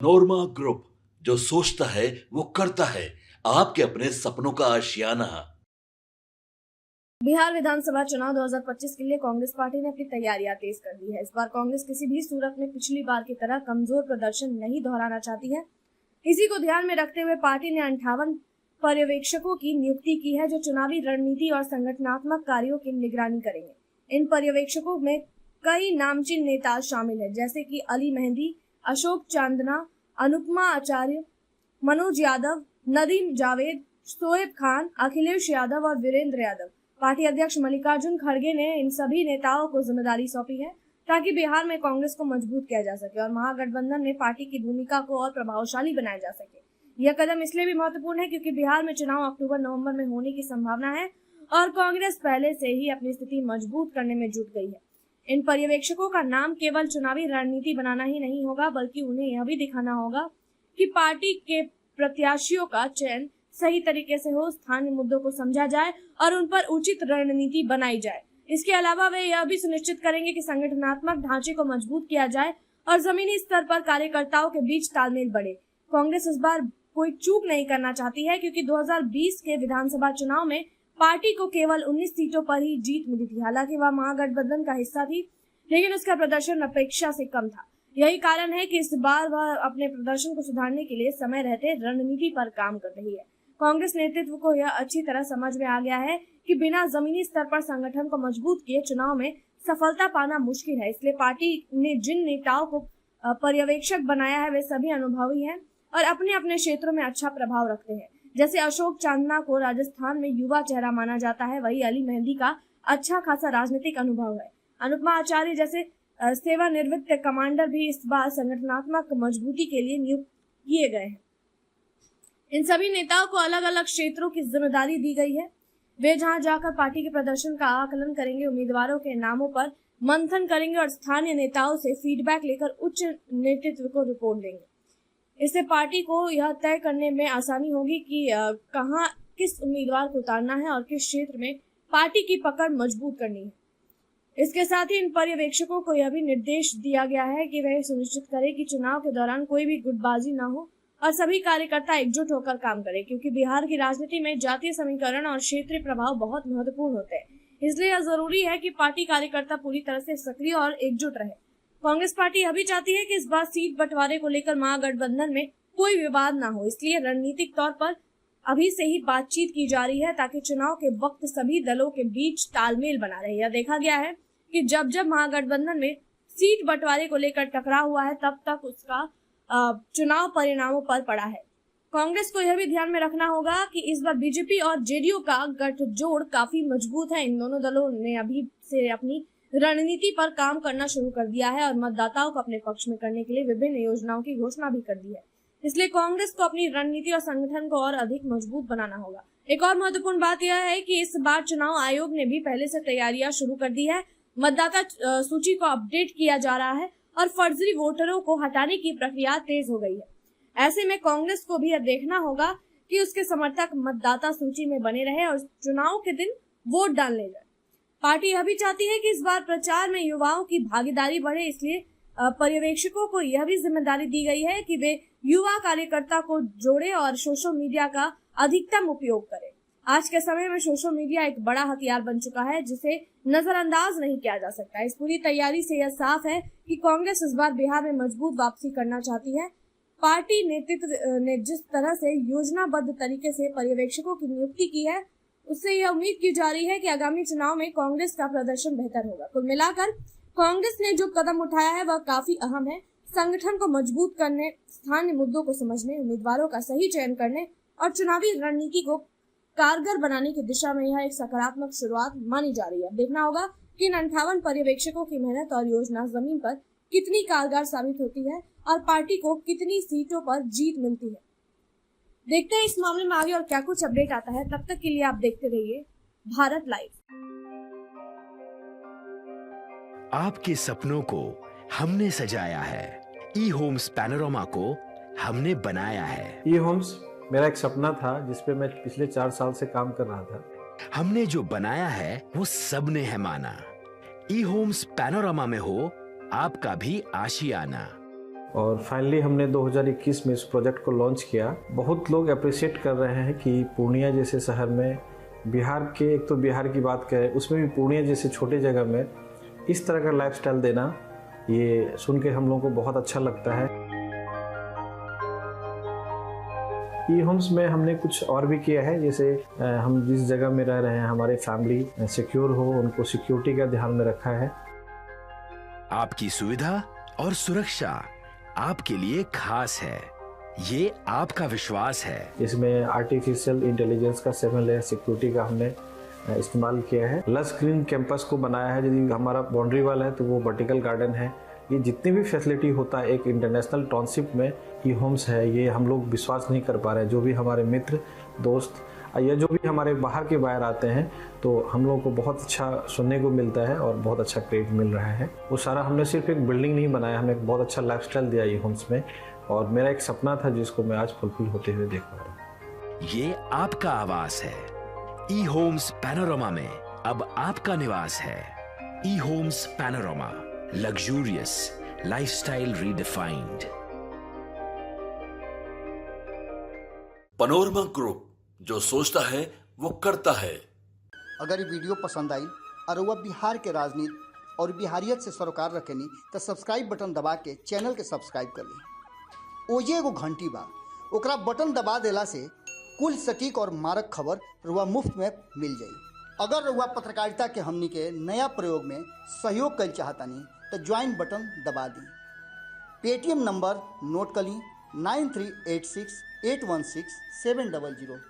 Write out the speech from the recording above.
नोरमा group, जो सोचता है वो करता है। आपके अपने सपनों का आशियाना। बिहार विधानसभा चुनाव 2025 के लिए कांग्रेस पार्टी ने अपनी तैयारियां तेज कर दी है। इस बार कांग्रेस किसी भी सूरत में पिछली बार की तरह कमजोर प्रदर्शन नहीं दोहराना चाहती है। इसी को ध्यान में रखते हुए पार्टी ने 58 पर्यवेक्षकों की नियुक्ति की है, जो चुनावी रणनीति और संगठनात्मक कार्यों की निगरानी करेंगे। इन पर्यवेक्षकों में कई नामचीन नेता शामिल है, जैसे कि अली मेहंदी, अशोक चांदना, अनुपमा आचार्य, मनोज यादव, नदीम जावेद, शोएब खान, अखिलेश यादव और वीरेंद्र यादव। पार्टी अध्यक्ष मल्लिकार्जुन खड़गे ने इन सभी नेताओं को जिम्मेदारी सौंपी है, ताकि बिहार में कांग्रेस को मजबूत किया जा सके और महागठबंधन में पार्टी की भूमिका को और प्रभावशाली बनाया जा सके। यह कदम इसलिए भी महत्वपूर्ण है क्योंकि बिहार में चुनाव अक्टूबर-नवंबर में होने की संभावना है और कांग्रेस पहले से ही अपनी स्थिति मजबूत करने में जुट गई है। इन पर्यवेक्षकों का नाम केवल चुनावी रणनीति बनाना ही नहीं होगा, बल्कि उन्हें यह भी दिखाना होगा कि पार्टी के प्रत्याशियों का चयन सही तरीके से हो, स्थानीय मुद्दों को समझा जाए और उन पर उचित रणनीति बनाई जाए। इसके अलावा वे यह भी सुनिश्चित करेंगे कि संगठनात्मक ढांचे को मजबूत किया जाए और जमीनी स्तर पर कार्यकर्ताओं के बीच तालमेल बढ़े। कांग्रेस इस बार कोई चूक नहीं करना चाहती है, क्योंकि 2020 के विधानसभा चुनाव में पार्टी को केवल 19 सीटों पर ही जीत मिली थी। हालांकि वह महागठबंधन का हिस्सा थी, लेकिन उसका प्रदर्शन अपेक्षा से कम था। यही कारण है कि इस बार वह अपने प्रदर्शन को सुधारने के लिए समय रहते रणनीति पर काम कर रही है। कांग्रेस नेतृत्व को यह अच्छी तरह समझ में आ गया है कि बिना जमीनी स्तर पर संगठन को मजबूत किए चुनाव में सफलता पाना मुश्किल है। इसलिए पार्टी ने जिन नेताओं को पर्यवेक्षक बनाया है, वे सभी अनुभवी हैं और अपने अपने क्षेत्रों में अच्छा प्रभाव रखते हैं। जैसे अशोक चांदना को राजस्थान में युवा चेहरा माना जाता है, वही अली मेहंदी का अच्छा खासा राजनीतिक अनुभव है। अनुपमा आचार्य जैसे सेवानिवृत्त कमांडर भी इस बार संगठनात्मक मजबूती के लिए नियुक्त किए गए हैं। इन सभी नेताओं को अलग अलग क्षेत्रों की जिम्मेदारी दी गई है। वे जहां जाकर पार्टी के प्रदर्शन का आकलन करेंगे, उम्मीदवारों के नामों पर मंथन करेंगे और स्थानीय नेताओं से फीडबैक लेकर उच्च नेतृत्व को रिपोर्ट देंगे। इससे पार्टी को यह तय करने में आसानी होगी कि कहां किस उम्मीदवार को उतारना है और किस क्षेत्र में पार्टी की पकड़ मजबूत करनी है। इसके साथ ही इन पर्यवेक्षकों को यह भी निर्देश दिया गया है कि वे सुनिश्चित करें कि चुनाव के दौरान कोई भी गुटबाजी न हो और सभी कार्यकर्ता एकजुट होकर काम करें, क्योंकि बिहार की राजनीति में जातीय समीकरण और क्षेत्रीय प्रभाव बहुत महत्वपूर्ण होते हैं। इसलिए यह जरूरी है कि पार्टी कार्यकर्ता पूरी तरह से सक्रिय और एकजुट रहे। कांग्रेस पार्टी यह भी चाहती है कि इस बार सीट बंटवारे को लेकर महागठबंधन में कोई विवाद न हो, इसलिए रणनीतिक तौर पर अभी से ही बातचीत की जा रही है, ताकि चुनाव के वक्त सभी दलों के बीच तालमेल बना रहे। यह देखा गया है कि जब जब महागठबंधन में सीट बंटवारे को लेकर टकराव हुआ है, तब तक उसका चुनाव परिणामों पर पड़ा है। कांग्रेस को यह भी ध्यान में रखना होगा कि इस बार बीजेपी और जेडीयू का गठजोड़ काफी मजबूत है। इन दोनों दलों ने अभी से अपनी रणनीति पर काम करना शुरू कर दिया है और मतदाताओं को अपने पक्ष में करने के लिए विभिन्न योजनाओं की घोषणा भी कर दी है। इसलिए कांग्रेस को अपनी रणनीति और संगठन को और अधिक मजबूत बनाना होगा। एक और महत्वपूर्ण बात यह है कि इस बार चुनाव आयोग ने भी पहले से तैयारियां शुरू कर दी है। मतदाता सूची को अपडेट किया जा रहा है और फर्जी वोटरों को हटाने की प्रक्रिया तेज हो गई है। ऐसे में कांग्रेस को भी यह देखना होगा कि उसके समर्थक मतदाता सूची में बने रहे और चुनाव के दिन वोट डालने जाए। पार्टी यह भी चाहती है कि इस बार प्रचार में युवाओं की भागीदारी बढ़े, इसलिए पर्यवेक्षकों को यह भी जिम्मेदारी दी गई है कि वे युवा कार्यकर्ता को जोड़े और सोशल मीडिया का अधिकतम उपयोग करें। आज के समय में सोशल मीडिया एक बड़ा हथियार बन चुका है, जिसे नजरअंदाज नहीं किया जा सकता। इस पूरी तैयारी से यह साफ है कि कांग्रेस इस बार बिहार में मजबूत वापसी करना चाहती है। पार्टी नेतृत्व ने जिस तरह से योजनाबद्ध तरीके से पर्यवेक्षकों की नियुक्ति की है, उससे यह उम्मीद की जा रही है कि आगामी चुनाव में कांग्रेस का प्रदर्शन बेहतर होगा। कुल मिलाकर कांग्रेस ने जो कदम उठाया है वह काफी अहम है। संगठन को मजबूत करने, स्थानीय मुद्दों को समझने, उम्मीदवारों का सही चयन करने और चुनावी रणनीति को कारगर बनाने की दिशा में यह एक सकारात्मक शुरुआत मानी जा रही है। देखना होगा कि इन 58 पर्यवेक्षकों की मेहनत और योजना जमीन पर कितनी कारगर साबित होती है और पार्टी को कितनी सीटों पर जीत मिलती है। देखते हैं इस मामले में आगे और क्या कुछ अपडेट आता है। तब तक के लिए आप देखते रहिए भारत लाइव। आपके सपनों को हमने सजाया है, ई होम्स पैनोरमा को हमने बनाया है। ई होम्स मेरा एक सपना था, जिसपे मैं पिछले 4 साल से काम कर रहा था। हमने जो बनाया है वो सबने है माना। ई होम्स पैनोरमा में हो आपका भी आशियाना। और फाइनली हमने 2021 में इस प्रोजेक्ट को लॉन्च किया। बहुत लोग अप्रिशिएट कर रहे हैं कि पूर्णिया जैसे शहर में, बिहार के, एक तो बिहार की बात करें उसमें भी पूर्णिया जैसे छोटे जगह में इस तरह का लाइफस्टाइल देना, ये सुन के हम लोगों को बहुत अच्छा लगता है। ई होम्स में हमने कुछ और भी किया है, जैसे हम जिस जगह में रह रहे हैं हमारे फैमिली सिक्योर हो, उनको सिक्योरिटी का ध्यान में रखा है। आपकी सुविधा और सुरक्षा आपके लिए खास है, ये आपका विश्वास है। इसमें आर्टिफिशियल इंटेलिजेंस का 7 लेयर सिक्योरिटी का हमने इस्तेमाल किया है। लस ग्रीन कैंपस को बनाया है। यदि हमारा बाउंड्री वाल है तो वो वर्टिकल गार्डन है। ये जितनी भी फैसिलिटी होता है एक इंटरनेशनल टाउनशिप में ई होम्स है, ये हम लोग विश्वास नहीं कर पा रहे हैं। जो भी हमारे मित्र दोस्त या जो भी हमारे बाहर के बाहर आते हैं तो हम लोगों को बहुत अच्छा सुनने को मिलता है और बहुत अच्छा क्रेडिट मिल रहा है। वो सारा हमने सिर्फ एक बिल्डिंग नहीं बनाया, हमने एक बहुत अच्छा लाइफस्टाइल दिया ई होम्स में, और मेरा एक सपना था जिसको मैं आज फुलफिल होते हुए देख पा रहा हूँ। ये आपका आवास है। ई होम्स पैनोरामा में अब आपका निवास है। E homes Panorama, luxurious lifestyle redefined. Panorama group, जो सोचता है वो करता है। अगर ये वीडियो पसंद आई और वह बिहार के राजनीति और बिहारियत से सरोकार रखेनी तो सब्सक्राइब बटन दबा के चैनल के सब्सक्राइब कर ली। ओजे एगो घंटी बा, ओकरा बटन दबा देला से कुल सटीक और मारक खबर रुआ मुफ्त में मिल जाई। अगर रुआ पत्रकारिता के हमनी के नया प्रयोग में सहयोग कर चाहतानी तो ज्वाइन बटन दबा दी। पेटीएम नंबर नोट कर ली 9386816700।